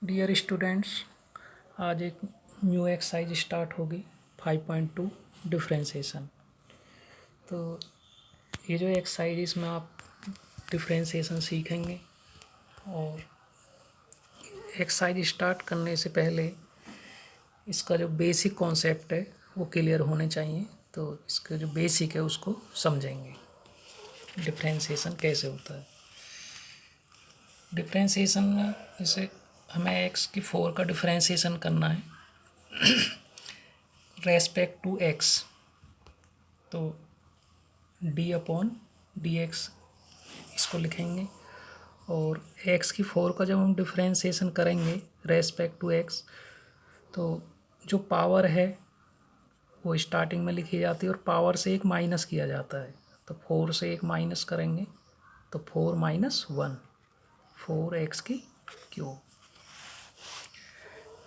Dear students, आज एक new exercise start होगी 5.2 डिफ्रेंशिएशन। तो ये जो एक्सरसाइज इसमें आप डिफ्रेंशिएशन सीखेंगे और एक्सरसाइज स्टार्ट करने से पहले इसका जो बेसिक कॉन्सेप्ट है वो क्लियर होने चाहिए। तो इसका जो बेसिक है उसको समझेंगे, डिफ्रेंशिएशन कैसे होता है। डिफ्रेंशिएशन में जैसे हमें एक्स की 4 का डिफ्रेंशिएशन करना है रेस्पेक्ट टू एक्स, तो डी अपॉन डी एक्स इसको लिखेंगे। और एक्स की 4 का जब हम डिफ्रेंशिएशन करेंगे रेस्पेक्ट टू एक्स, तो जो पावर है वो स्टार्टिंग में लिखी जाती है और पावर से एक माइनस किया जाता है। तो 4 से एक माइनस करेंगे तो 4 माइनस 1, 4x की क्यूब।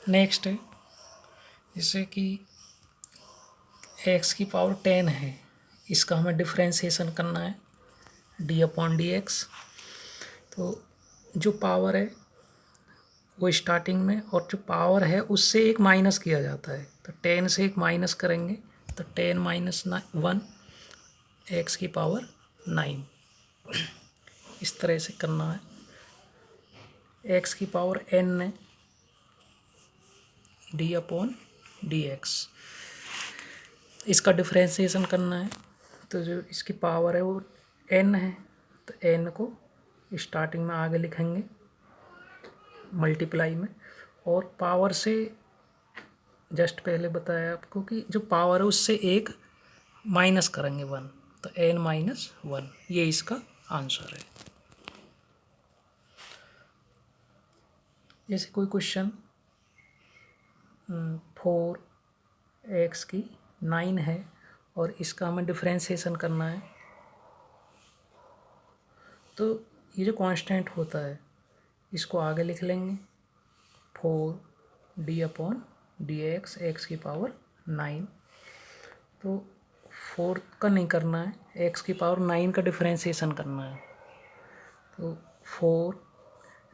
नेक्स्ट है जैसे कि x की पावर 10 है, इसका हमें डिफ्रेंशिएशन करना है डी अपॉन डी एक्स। तो जो पावर है वो स्टार्टिंग में और जो पावर है उससे एक माइनस किया जाता है। तो 10 से एक माइनस करेंगे तो 10 माइनस 1, एक्स की पावर 9। इस तरह से करना है। एक्स की पावर n है, डी अपॉन डी एक्स इसका डिफ्रेंशिएशन करना है। तो जो इसकी पावर है वो n है, तो n को स्टार्टिंग में आगे लिखेंगे मल्टीप्लाई में, और पावर से जस्ट पहले बताया आपको कि जो पावर है उससे एक माइनस करेंगे 1, तो n माइनस 1, ये इसका आंसर है। जैसे कोई क्वेश्चन 4x की 9 है और इसका हमें डिफ्रेंशिएशन करना है। तो ये जो कांस्टेंट होता है इसको आगे लिख लेंगे 4 D upon d x, x की पावर 9। तो 4 का नहीं करना है, एक्स की पावर 9 का डिफ्रेंशिएशन करना है। तो 4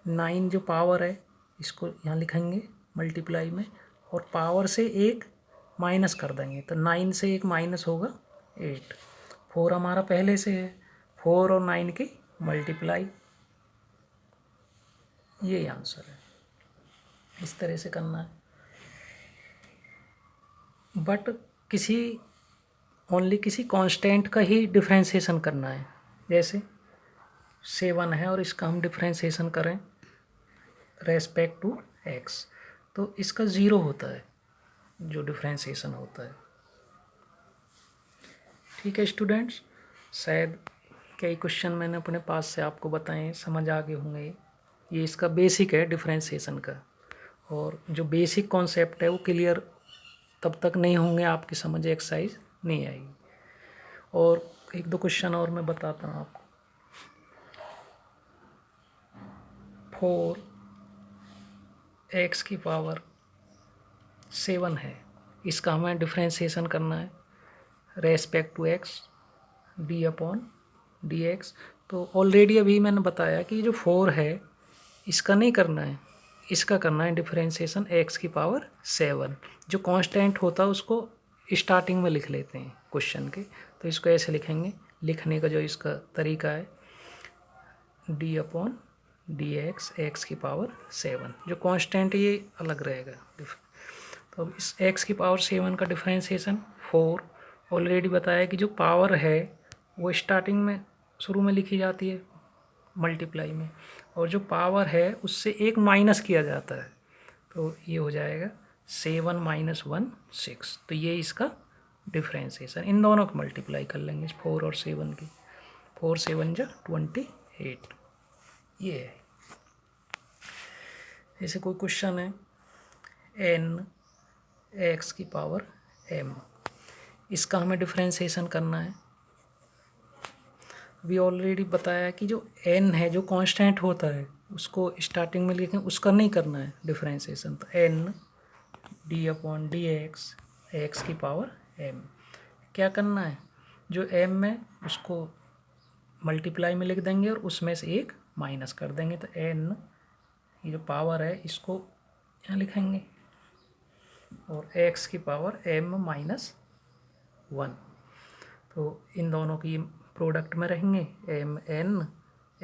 9 जो पावर है इसको यहाँ लिखेंगे मल्टीप्लाई में, और पावर से एक माइनस कर देंगे तो 9 से एक माइनस होगा 8। 4 हमारा पहले से है, 4 और 9 की मल्टीप्लाई, ये आंसर है। इस तरह से करना है, बट किसी कांस्टेंट का ही डिफ्रेंशिएशन करना है। जैसे 7 है और इसका हम डिफ्रेंशिएशन करें रेस्पेक्ट टू एक्स, तो इसका 0 होता है जो डिफ्रेंशिएशन होता है। ठीक है स्टूडेंट्स, शायद कई क्वेश्चन मैंने अपने पास से आपको बताए, समझ आ गए होंगे। ये इसका बेसिक है डिफ्रेंशिएशन का, और जो बेसिक कॉन्सेप्ट है वो क्लियर तब तक नहीं होंगे आपकी समझ एक्सरसाइज नहीं आएगी। और एक दो क्वेश्चन और मैं बताता हूँ आपको। 4x की पावर 7 है, इसका हमें डिफ्रेंशिएशन करना है respect to x, d upon d x. तो ऑलरेडी अभी मैंने बताया कि जो 4 है इसका नहीं करना है, इसका करना है डिफ्रेंशिएशन एक्स की पावर 7। जो कांस्टेंट होता है उसको स्टार्टिंग में लिख लेते हैं क्वेश्चन के, तो इसको ऐसे लिखेंगे। लिखने का जो इसका तरीका है D upon d x, x की पावर 7, जो कांस्टेंट ये अलग रहेगा। तो अब इस एक्स की पावर 7 का डिफ्रेंशिएशन 4, ऑलरेडी बताया कि जो पावर है वो स्टार्टिंग में शुरू में लिखी जाती है मल्टीप्लाई में, और जो पावर है उससे एक माइनस किया जाता है, तो ये हो जाएगा 7 माइनस 1 6। तो ये इसका डिफ्रेंशिएशन, इन दोनों को मल्टीप्लाई कर लेंगे 4 और 7 की। 4 7 जा 28, ये है। जैसे कोई क्वेश्चन है n x की पावर m, इसका हमें डिफ्रेंशिएशन करना है। भी ऑलरेडी बताया कि जो n है जो कांस्टेंट होता है उसको स्टार्टिंग में लिखें, उसका नहीं करना है डिफ्रेंशिएशन। तो n D upon d x, x की पावर m। क्या करना है, जो m है उसको मल्टीप्लाई में लिख देंगे और उसमें से एक माइनस कर देंगे, तो n ये जो पावर है इसको यहाँ लिखेंगे और x की पावर m-1, तो इन दोनों की प्रोडक्ट में रहेंगे mn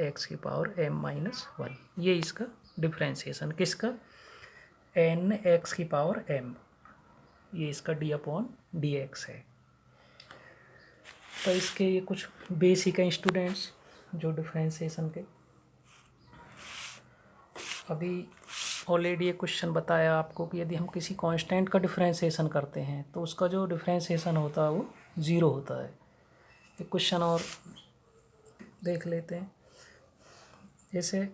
x की पावर m-1। ये इसका डिफ्रेंसिएशन किसका, n x की पावर m, ये इसका d/dx है। तो इसके ये कुछ बेसिक हैं स्टूडेंट्स जो डिफ्रेंसिएशन के। अभी ऑलरेडी एक क्वेश्चन बताया आपको कि यदि हम किसी कांस्टेंट का डिफ्रेंसिएशन करते हैं तो उसका जो डिफ्रेंसिएशन होता है वो 0 होता है। एक क्वेश्चन और देख लेते हैं। जैसे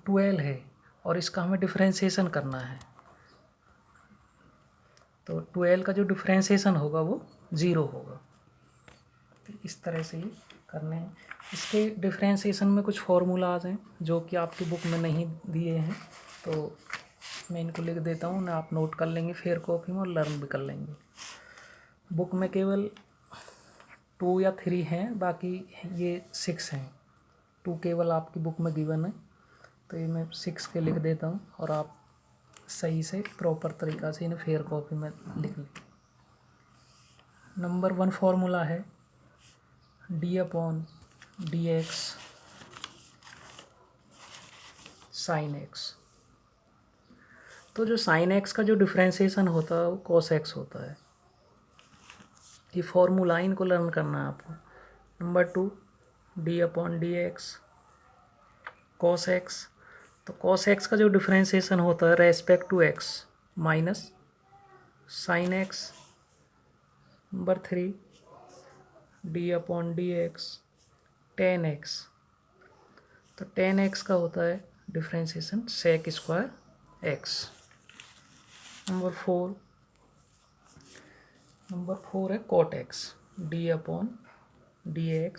12 है और इसका हमें डिफ्रेंसिएशन करना है, तो 12 का जो डिफ्रेंसिएशन होगा वो 0 होगा। तो इस तरह से ही करने हैं। इसके डिफ्रेंसिएशन में कुछ फॉर्मूलाज हैं जो कि आपकी बुक में नहीं दिए हैं, तो मैं इनको लिख देता हूँ ना, आप नोट कर लेंगे फिर कॉपी में और लर्न भी कर लेंगे। बुक में केवल 2 या 3 हैं, बाकी ये 6 हैं। 2 केवल आपकी बुक में गिवन है, तो ये मैं 6 के लिख देता हूँ और आप सही से प्रॉपर तरीक़ा से इन्हें फेयर कॉपी में लिख लें। नंबर 1 फार्मूला है d/dx sin x। तो जो sin x का जो डिफ्रेंसिएशन होता है वो cos x होता है। ये फॉर्मूला इनको लर्न करना है आपको। नंबर 2 d/dx cos x, तो cos x का जो डिफ्रेंसिएशन होता है respect to x minus sin x। Number 3 d/dx tan x, तो tan x का होता है डिफ्रेंसिएशन sec² x। नंबर 4 है cot x, d/dx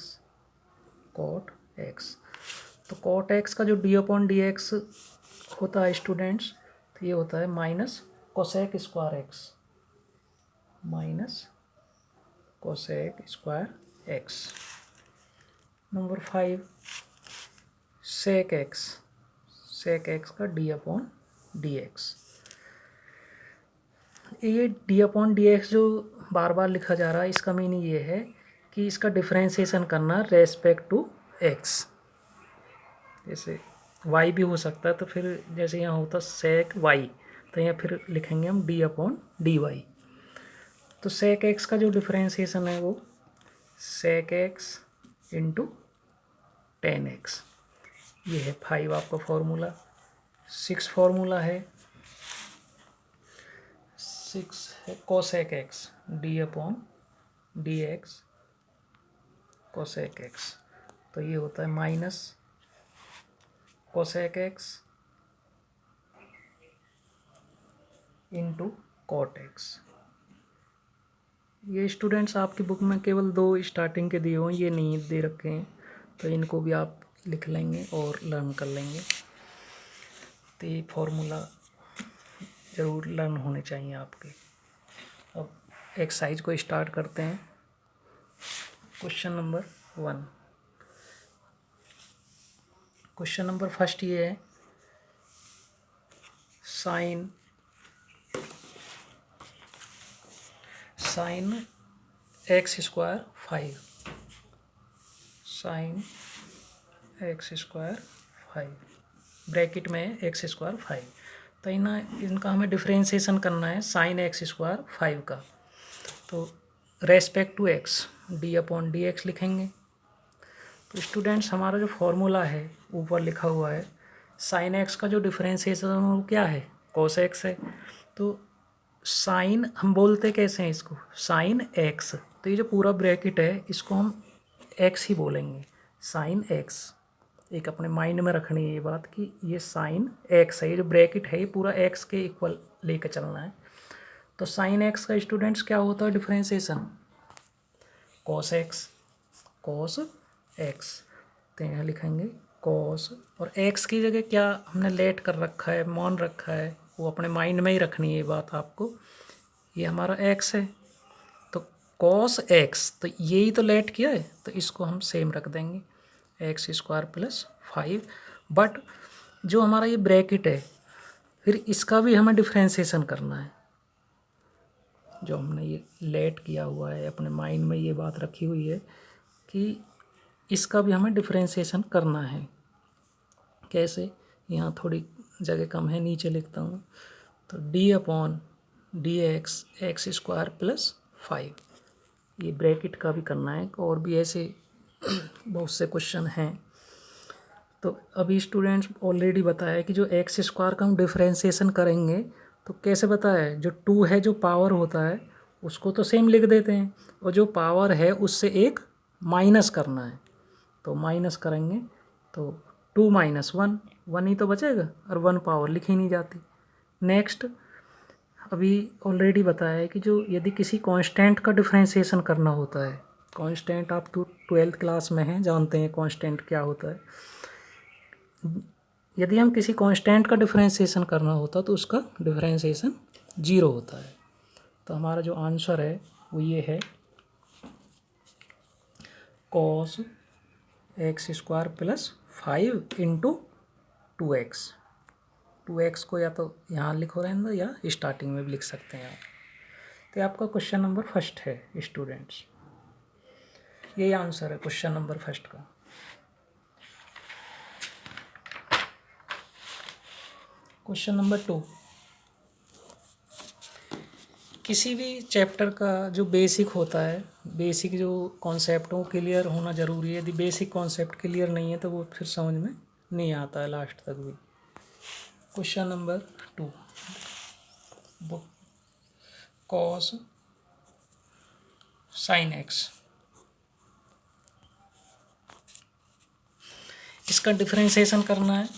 cot x। तो cot x का जो d/dx होता है स्टूडेंट्स, तो ये होता है minus cosec² x, minus cosec² x। Number 5 sec x का d/dx। ये d/dx जो बार बार लिखा जा रहा है, इसका मीनिंग ये है कि इसका डिफ्रेंसिएशन करना रेस्पेक्ट टू x। जैसे y भी हो सकता है, तो फिर जैसे यहाँ होता sec y, तो यहाँ फिर लिखेंगे हम d/dy। तो sec x का जो डिफ्रेंसिएशन है वो sec x into tan x, ये है 5 आपका फॉर्मूला। 6 फार्मूला है, 6 है cosec x, d/dx cosec x, तो ये होता है minus cosec x into cot x। ये स्टूडेंट्स आपकी बुक में केवल 2 स्टार्टिंग के दिए हुए हैं, ये नहीं दे रखे हैं, तो इनको भी आप लिख लेंगे और लर्न कर लेंगे। तो ये फॉर्मूला ज़रूर लर्न होने चाहिए आपके। अब एक्सरसाइज को स्टार्ट करते हैं। Question number 1। Question number first ये है sign x² 5, sign x² 5 bracket में x² 5। तो इनका हमें डिफ्रेंसिएशन करना है साइन x² 5 का। तो रेस्पेक्ट टू x d/dx लिखेंगे। तो स्टूडेंट्स हमारा जो फॉर्मूला है ऊपर लिखा हुआ है, साइन x का जो डिफ्रेंसिएशन वो क्या है, cos x है। तो साइन हम बोलते कैसे हैं इसको, साइन x, तो ये जो पूरा ब्रैकेट है इसको हम x ही बोलेंगे, साइन x। एक अपने माइंड में रखनी है ये बात कि ये साइन x है, ये जो ब्रैकेट है ये पूरा x के इक्वल लेकर चलना है। तो साइन x का स्टूडेंट्स क्या होता है डिफ्रेंसिएशन, cos x। तो यहाँ लिखेंगे cos, और x की जगह क्या हमने लेट कर रखा है, मान रखा है, वो अपने माइंड में ही रखनी है ये बात आपको। ये हमारा x है, तो cos x, तो यही तो लेट किया है, तो इसको हम सेम रख देंगे x² + 5, बट जो हमारा ये ब्रैकेट है फिर इसका भी हमें डिफ्रेंसिएशन करना है। जो हमने ये लेट किया हुआ है, अपने माइंड में ये बात रखी हुई है कि इसका भी हमें डिफ्रेंसिएशन करना है। कैसे? यहाँ थोड़ी जगह कम है, नीचे लिखता हूँ। तो d/dx x² प्लस 5, ये ब्रैकेट का भी करना है। और भी ऐसे बहुत से क्वेश्चन हैं। तो अभी स्टूडेंट्स ऑलरेडी बताया कि जो x² का हम डिफ्रेंसिएशन करेंगे तो कैसे बताया है, जो 2 है जो पावर होता है उसको तो सेम लिख देते हैं, और जो पावर है उससे एक माइनस करना है। तो माइनस करेंगे तो 2 - 1, 1 ही तो बचेगा, और 1 पावर लिखी नहीं जाती। नेक्स्ट, अभी ऑलरेडी बताया है कि जो यदि किसी कांस्टेंट का डिफ्रेंसिएशन करना होता है, कांस्टेंट आप तो 12th क्लास में हैं, जानते हैं कांस्टेंट क्या होता है। यदि हम किसी कांस्टेंट का डिफ्रेंसिएशन करना होता तो उसका डिफ्रेंसिएशन 0 होता है। तो हमारा जो आंसर है वो ये है cos x² plus 5 × 2x। 2x को या तो यहाँ लिखो रहने दो या स्टार्टिंग में भी लिख सकते हैं आप। तो आपका क्वेश्चन नंबर फर्स्ट है स्टूडेंट्स, यही आंसर है क्वेश्चन नंबर फर्स्ट का। क्वेश्चन नंबर 2, किसी भी चैप्टर का जो बेसिक होता है, बेसिक जो कॉन्सेप्ट वो क्लियर होना ज़रूरी है। यदि बेसिक कॉन्सेप्ट क्लियर नहीं है तो वो फिर समझ में नहीं आता है लास्ट तक भी। Question number 2, cos sin x, इसका डिफरेंशिएशन करना है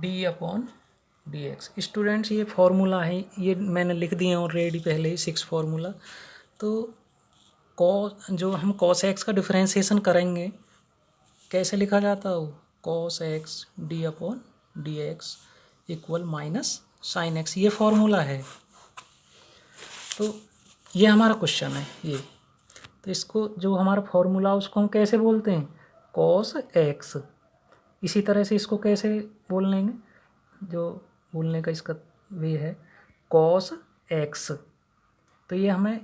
d/dx। स्टूडेंट्स ये फॉर्मूला है, ये मैंने लिख दिए ऑलरेडी पहले ही 6 फार्मूला। तो जो हम cos x का डिफरेंशिएशन करेंगे कैसे लिखा जाता है वो, cos x d/dx equal minus sin x, ये फॉर्मूला है। तो ये हमारा क्वेश्चन है ये। तो इसको जो हमारा फॉर्मूला उसको हम कैसे बोलते हैं, cos x। इसी तरह से इसको कैसे बोल लेंगे, जो बोलने का इसका वे है cos x। तो ये हमें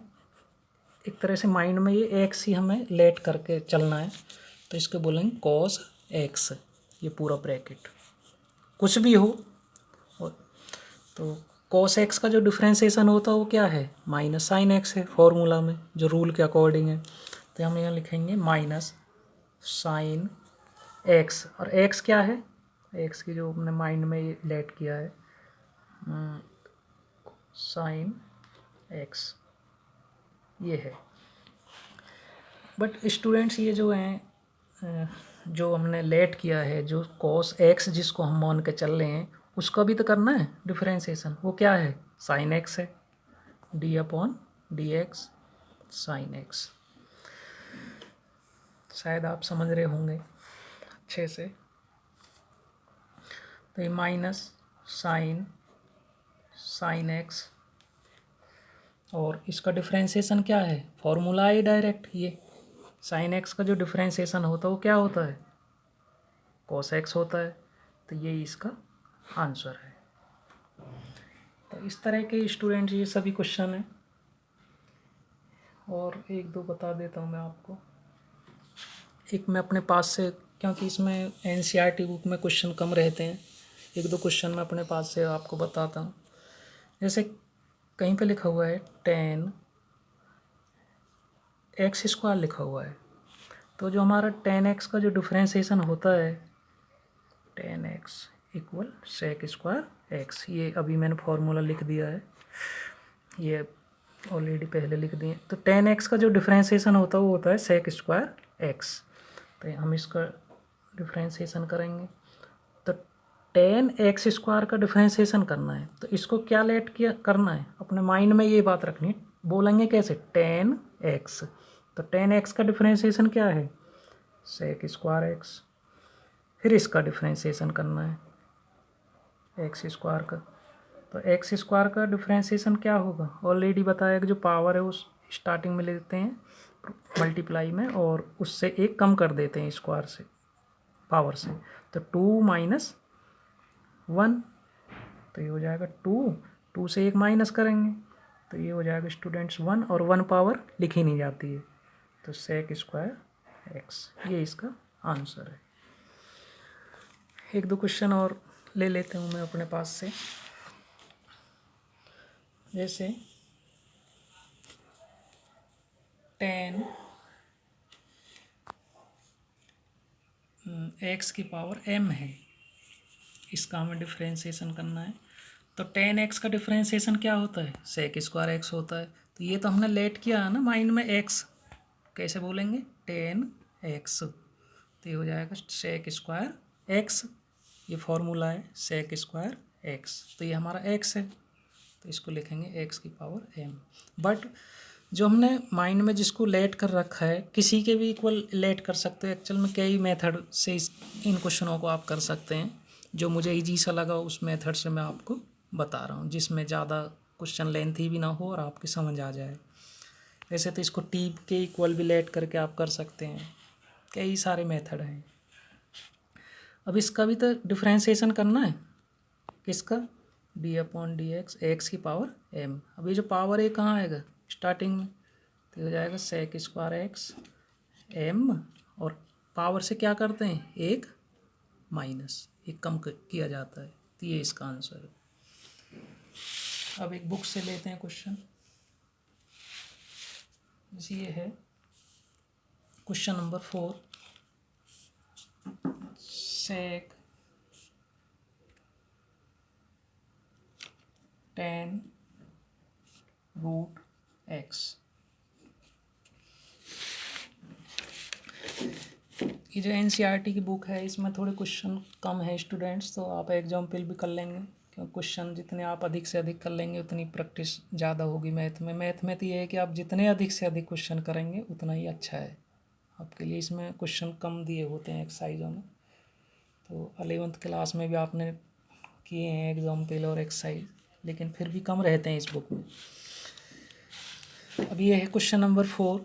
एक तरह से माइंड में ये x ही हमें लेट करके चलना है। तो इसको बोलेंगे cos x, ये पूरा ब्रैकेट कुछ भी हो। और तो cos x का जो डिफ्रेंसिएशन होता है वो क्या है, माइनस sin x है फॉर्मूला में, जो रूल के अकॉर्डिंग है। तो हम यहाँ लिखेंगे माइनस sin x, और x क्या है, x की जो हमने माइंड में ये लेट किया है sin x, ये है। बट स्टूडेंट्स ये जो हैं जो हमने लेट किया है, जो cos x जिसको हम मान के चल रहे हैं उसका भी तो करना है डिफरेंशिएशन। वो क्या है, sin x है, d/dx sin x। शायद आप समझ रहे होंगे अच्छे से। तो ये माइनस sin x, और इसका डिफरेंशिएशन क्या है, फॉर्मूला है डायरेक्ट। ये sin x का जो डिफरेंशिएशन होता है वो क्या होता है, cos x होता है। तो ये इसका आंसर है। तो इस तरह के स्टूडेंट्स ये सभी क्वेश्चन हैं। और एक दो बता देता हूँ मैं आपको। एक मैं अपने पास से, क्योंकि इसमें NCERT बुक में क्वेश्चन कम रहते हैं, एक दो क्वेश्चन मैं अपने पास से आपको बताता हूँ। जैसे कहीं पे लिखा हुआ है tan x² लिखा हुआ है। तो जो हमारा tan x का जो डिफरेंशिएशन होता है, tan x equal sec² x, ये अभी मैंने फॉर्मूला लिख दिया है, ये ऑलरेडी पहले लिख दिए। तो tan x का जो डिफरेंशिएशन होता है वो होता है sec² x। तो हम इसका डिफरेंशिएशन करेंगे तो tan x² का डिफरेंशिएशन करना है। तो इसको क्या लेट किया करना है, अपने माइंड में ये बात रखनी है। बोलेंगे कैसे, tan x। तो tan x का डिफरेंशिएशन क्या है, sec² x। फिर इसका डिफरेंशिएशन करना है x² का। तो x² का डिफरेंशिएशन क्या होगा, ऑलरेडी बताया कि जो पावर है उस स्टार्टिंग में लेते हैं मल्टीप्लाई में, और उससे एक कम कर देते हैं स्क्वायर से। पावर से, तो 2 माइनस 1, तो ये हो जाएगा 2 से 1 माइनस करेंगे तो ये हो जाएगा स्टूडेंट्स 1, और 1 पावर लिखी नहीं जाती है, तो सेक स्क्वायर एक्स, ये इसका आंसर है। एक दो क्वेश्चन और ले लेते हूँ मैं अपने पास से, जैसे 10 एक्स की पावर m है, इसका हमें डिफ्रेंशिएशन करना है। तो 10 एक्स का डिफ्रेंशिएशन क्या होता है, सेक स्क्वायर एक्स होता है। तो ये तो हमने लेट किया है ना माइंड में, एक्स कैसे बोलेंगे 10 एक्स, तो ये हो जाएगा सेक स्क्वायर एक्स, ये फॉर्मूला है सेक स्क्वायर एक्स, तो ये हमारा एक्स है, तो इसको लिखेंगे एक्स की पावर m। बट जो हमने माइंड में जिसको लेट कर रखा है, किसी के भी इक्वल लेट कर सकते हो, एक्चुअल में कई मेथड से इन क्वेश्चनों को आप कर सकते हैं। जो मुझे ईजी सा लगा उस मेथड से मैं आपको बता रहा हूँ, जिसमें ज़्यादा क्वेश्चन लेंथी भी ना हो और आपकी समझ आ जाए। वैसे तो इसको टी के इक्वल भी लेट करके आप कर सकते हैं, कई सारे मेथड हैं। अब इसका भी तो डिफ्रेंशिएशन करना है, किसका, d/dx एक्स की पावर m। अब ये जो पावर है कहाँ आएगा, स्टार्टिंग में, तो हो जाएगा सेक स्क्वायर एक्स m, और पावर से क्या करते हैं, एक माइनस, एक कम किया जाता है, तो ये इसका आंसर है। अब एक बुक से लेते हैं क्वेश्चन, ये है क्वेश्चन नंबर 4, सेक 10 रूट एक्स। ये जो NCERT की बुक है इसमें थोड़े क्वेश्चन कम है स्टूडेंट्स, तो आप एग्जाम्पल भी कर लेंगे, क्योंकि क्वेश्चन जितने आप अधिक से अधिक कर लेंगे उतनी प्रैक्टिस ज़्यादा होगी मैथ में। मैथ में तो ये है कि आप जितने अधिक से अधिक क्वेश्चन करेंगे उतना ही अच्छा है आपके लिए। इसमें क्वेश्चन कम दिए होते हैं एक्सरसाइजों में, तो 11th क्लास में भी आपने किए हैं एग्जाम्पल और एक्सरसाइज, लेकिन फिर भी कम रहते हैं इस बुक में। अब ये है क्वेश्चन नंबर 4,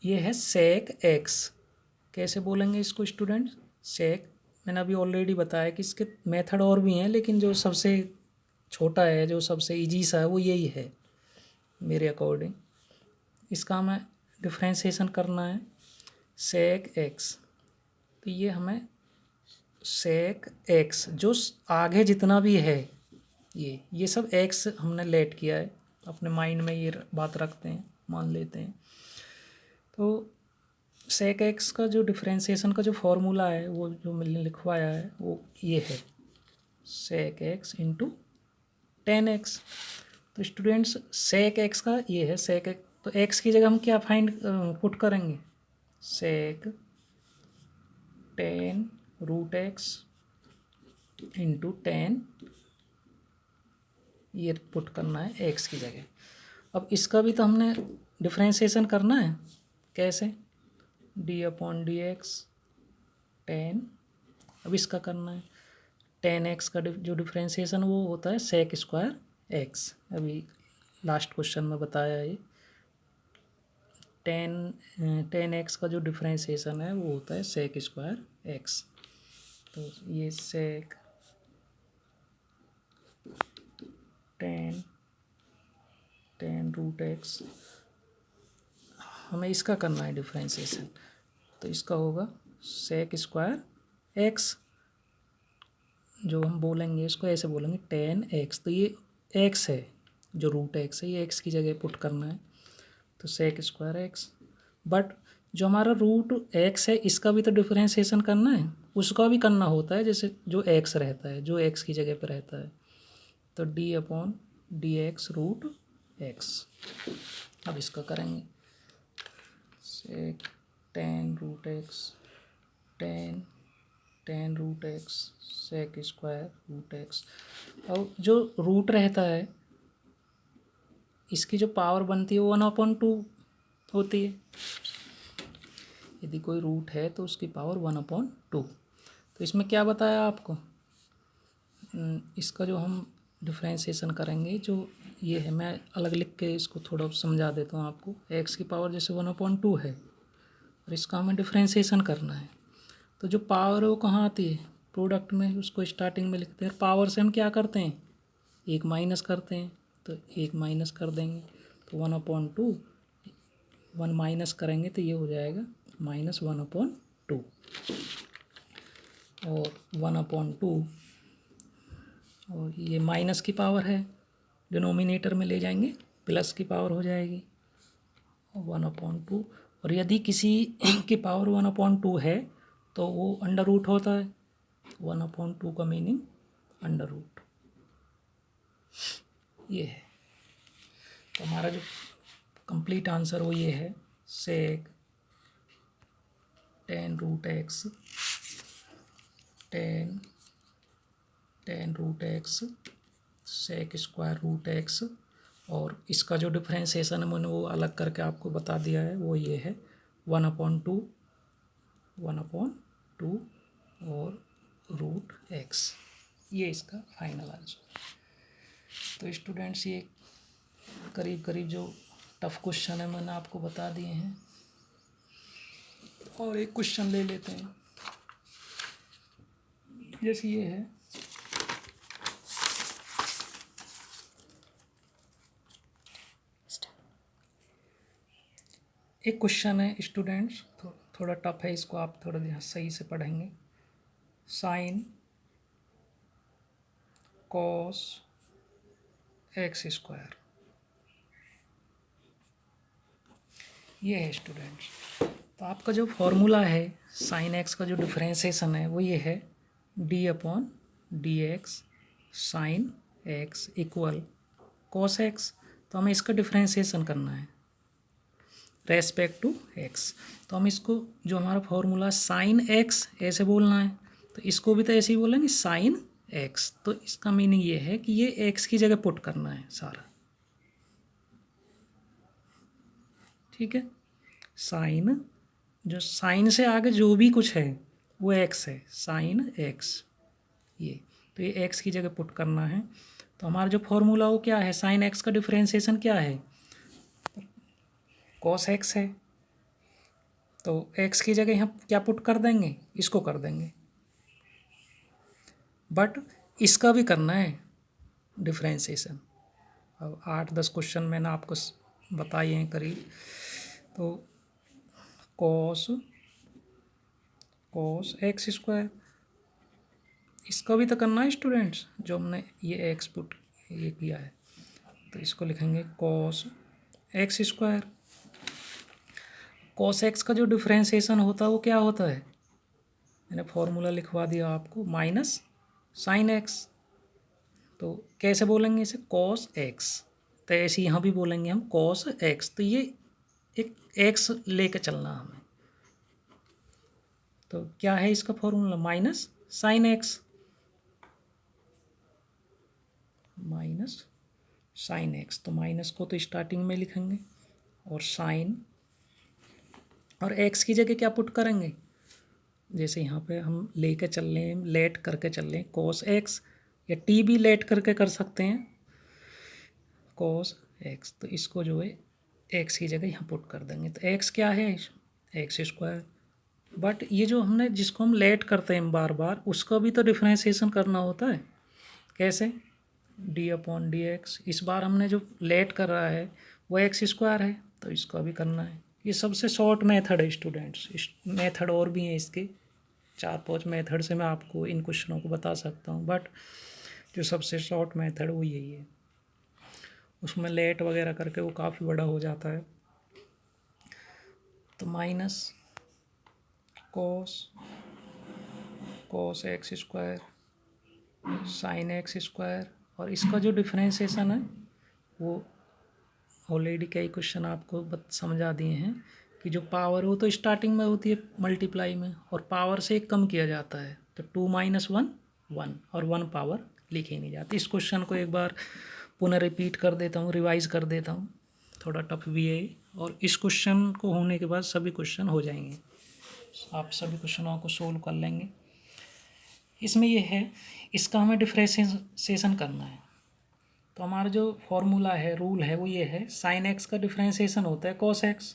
ये है सेक एक्स, कैसे बोलेंगे इसको स्टूडेंट, सेक, मैंने अभी ऑलरेडी बताया कि इसके मेथड और भी हैं, लेकिन जो सबसे छोटा है, जो सबसे इजी सा है, वो यही है मेरे अकॉर्डिंग। इसका हमें डिफ्रेंशिएशन करना है सेक एक्स, तो ये हमें सेक एक्स जो आगे जितना भी है, ये सब एक्स हमने लेट किया है, अपने माइंड में ये बात रखते हैं, मान लेते हैं। तो सेक एक्स का जो डिफ्रेंशिएशन का जो फॉर्मूला है, वो जो मैंने लिखवाया है वो ये है, सेक एक्स इंटू 10x। तो स्टूडेंट्स सेक एक्स का ये है सेक एक्स, तो एक्स की जगह हम क्या फाइंड पुट करेंगे, सेक 10 रूट एक्स इंटू 10, ये पुट करना है एक्स की जगह। अब इसका भी तो हमने डिफ्रेंशिएशन करना है, कैसे, d/dx 10, अब इसका करना है 10x का जो डिफ्रेंशिएशन वो होता है सेक स्क्वायर एक्स, अभी लास्ट क्वेश्चन में बताया है। 10x का जो डिफ्रेंशिएशन है वो होता है सेक स्क्वायर एक्स, तो ये सेक 10 रूट एक्स, हमें इसका करना है डिफ्रेंशिएशन, तो इसका होगा सेक स्क्वायर एक्स, जो हम बोलेंगे इसको ऐसे बोलेंगे 10x, तो ये x है, जो रूट एक्स है, ये एक्स की जगह पुट करना है, तो सेक स्क्वायर एक्स। बट जो हमारा रूट एक्स है इसका भी तो डिफ्रेंशिएशन करना है, उसका भी करना होता है, जैसे जो एक्स रहता है, जो एक्स की जगह पर रहता है, तो d/dx रूट एक्स। अब इसका करेंगे sec 10 root x 10 root x sec square root x. और जो रूट रहता है इसकी जो पावर बनती है वो 1/2 होती है, यदि कोई रूट है तो उसकी पावर 1/2। तो इसमें क्या बताया आपको, इसका जो हम डिफ्रेंशिएशन करेंगे, जो ये है, मैं अलग लिख के इसको थोड़ा समझा देता हूँ आपको। एक्स की पावर जैसे 1/2 है और इसका हमें डिफ्रेंशिएशन करना है, तो जो पावर है वो कहाँ आती है, प्रोडक्ट में, उसको स्टार्टिंग में लिखते हैं। पावर से हम क्या करते हैं, एक माइनस करते हैं, तो एक माइनस कर देंगे, तो 1/2, 1 माइनस करेंगे तो ये हो जाएगा -1/2, और 1/2, और ये माइनस की पावर है, डिनोमिनेटर में ले जाएंगे प्लस की पावर हो जाएगी 1/2। और यदि किसी की पावर 1/2 है तो वो अंडर रूट होता है। 1/2 का मीनिंग अंडर रूट, ये है। तो हमारा जो कंप्लीट आंसर वो ये है, सेक 10√x 10√x sec²√x, और इसका जो डिफ्रेंसिएशन है मैंने वो अलग करके आपको बता दिया है, वो ये है 1/2 और √x, ये इसका फाइनल आंसर। तो स्टूडेंट्स ये करीब करीब जो टफ क्वेश्चन है मैंने आपको बता दिए हैं, और एक क्वेश्चन ले लेते हैं, जैसे ये है, एक क्वेश्चन है स्टूडेंट्स, थोड़ा टफ है, इसको आप थोड़ा ध्यान सही से पढ़ेंगे। साइन कॉस x², ये है स्टूडेंट्स। तो आपका जो फॉर्मूला है साइन x का जो डिफ्रेंसिएशन है वो ये है d/dx sine x equal cos x। तो हमें इसका डिफ्रेंसिएशन करना है रेस्पेक्ट टू x। तो हम इसको, जो हमारा फॉर्मूला साइन x ऐसे बोलना है, तो इसको भी तो ऐसे ही बोलेंगे साइन x। तो इसका मीनिंग ये है कि ये x की जगह पुट करना है सारा, ठीक है। साइन, जो साइन से आगे जो भी कुछ है वो x है, साइन x, ये तो ये x की जगह पुट करना है। तो हमारा जो फॉर्मूला वो क्या है, साइन x का डिफ्रेंसिएशन क्या है, कॉस x है। तो x की जगह यहाँ क्या पुट कर देंगे, इसको कर देंगे, बट इसका भी करना है डिफ्रेंसिएशन। अब 8-10 क्वेश्चन मैंने आपको बताए हैं करीब। तो कॉस x², इसका भी तो करना है स्टूडेंट्स, जो हमने ये x पुट ये किया है, तो इसको लिखेंगे कॉस x²। कॉस x का जो डिफ्रेंसिएशन होता है वो क्या होता है, मैंने फॉर्मूला लिखवा दिया आपको, माइनस साइन x। तो कैसे बोलेंगे इसे, कॉस x, तो ऐसे यहाँ भी बोलेंगे हम कॉस x। तो ये एक x लेके चलना हमें, तो क्या है इसका formula, minus sine x, minus sine x। तो माइनस को तो स्टार्टिंग में लिखेंगे, और साइन, और x की जगह क्या पुट करेंगे, जैसे यहाँ पे हम लेके चल रहे हैं, लेट करके चल रहे हैं कॉस x, या t भी लेट करके कर सकते हैं कॉस x। तो इसको जो है x की जगह यहाँ पुट कर देंगे, तो x क्या है, x²। बट ये जो हमने, जिसको हम लेट करते हैं बार बार, उसका भी तो डिफ्रेंसिएशन करना होता है। कैसे, d/dx, इस बार हमने जो लेट कर रहा है वो x² है, तो इसका भी करना है। ये सबसे शॉर्ट मेथड है स्टूडेंट्स, इस मेथड और भी हैं इसके 4-5 मेथड से मैं आपको इन क्वेश्चनों को बता सकता हूँ, बट जो सबसे शॉर्ट मेथड वो यही है। उसमें लेट वगैरह करके वो काफ़ी बड़ा हो जाता है। तो minus cos x² sign x², और इसका जो डिफ्रेंसिएशन है वो ऑलरेडी कई क्वेश्चन आपको समझा दिए हैं कि जो पावर वो तो स्टार्टिंग में होती है मल्टीप्लाई में, और पावर से एक कम किया जाता है, तो 2 - 1 1, और 1 पावर लिखी नहीं जाती। इस क्वेश्चन को एक बार पुनः रिपीट कर देता हूँ, रिवाइज कर देता हूँ, थोड़ा टफ भी है, और इस क्वेश्चन को होने के बाद सभी क्वेश्चन हो जाएंगे, आप सभी क्वेश्चनों को सोल्व कर लेंगे। इसमें ये है, इसका हमें डिफ्रेंसिएशन करना है। तो हमारा जो फॉर्मूला है, रूल है, वो ये है, साइन x का डिफ्रेंसिएशन होता है कॉस x।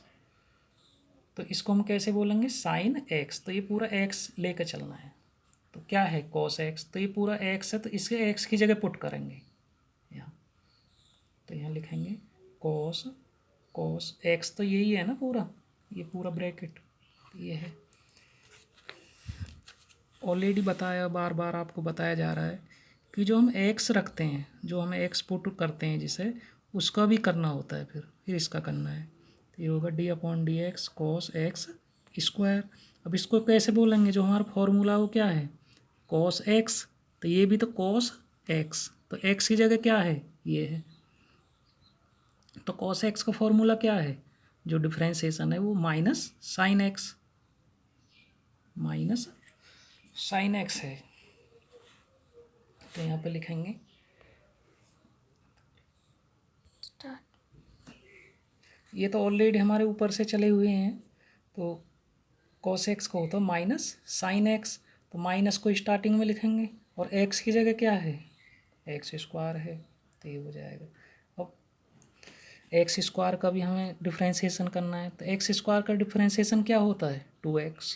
तो इसको हम कैसे बोलेंगे, साइन एक्स। तो ये पूरा एक्स लेकर चलना है। तो क्या है, कॉस एक्स। तो ये पूरा एक्स है, तो इसके एक्स की जगह पुट करेंगे यहाँ। तो यहाँ लिखेंगे कॉस कॉस एक्स, तो यही है ना पूरा, ये पूरा ब्रैकेट ये है। ऑलरेडी बताया, बार बार आपको बताया जा रहा है कि जो हम एक्स रखते हैं, जो हम एक्स पुट करते हैं जिसे, उसका भी करना होता है, फिर इसका करना है। तो ये होगा d/dx कॉस एक्स स्क्वायर। अब इसको कैसे बोलेंगे, जो हमारा फॉर्मूला वो क्या है, कॉस एक्स। तो ये भी तो कॉस एक्स, तो एक्स की जगह क्या है, ये है। तो कॉस एक्स का फॉर्मूला क्या है, जो डिफ्रेंशिएशन है वो minus sine x, minus sine x है। तो यहाँ पे लिखेंगे ये तो ऑलरेडी हमारे ऊपर से चले हुए हैं। तो कॉस एक्स का होता है माइनस साइन एक्स, तो माइनस को स्टार्टिंग में लिखेंगे और एक्स की जगह क्या है, एक्स स्क्वायर है। तो ये हो जाएगा। अब एक्स स्क्वायर का भी हमें डिफ्रेंशिएशन करना है। तो एक्स स्क्वायर का डिफ्रेंशिएशन क्या होता है, 2x।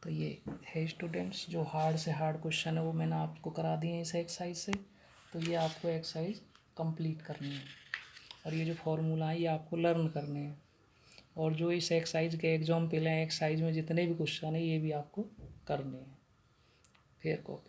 तो ये है स्टूडेंट्स, जो हार्ड से हार्ड क्वेश्चन है वो मैंने आपको करा दिए हैं इस एक्सरसाइज से। तो ये आपको एक्सरसाइज कंप्लीट करनी है और ये जो फॉर्मूला है ये आपको लर्न करने हैं। और जो इस एक्सरसाइज के एग्जाम्पल हैं, एक्सरसाइज में जितने भी क्वेश्चन है ये भी आपको करने हैं। फिर कॉपी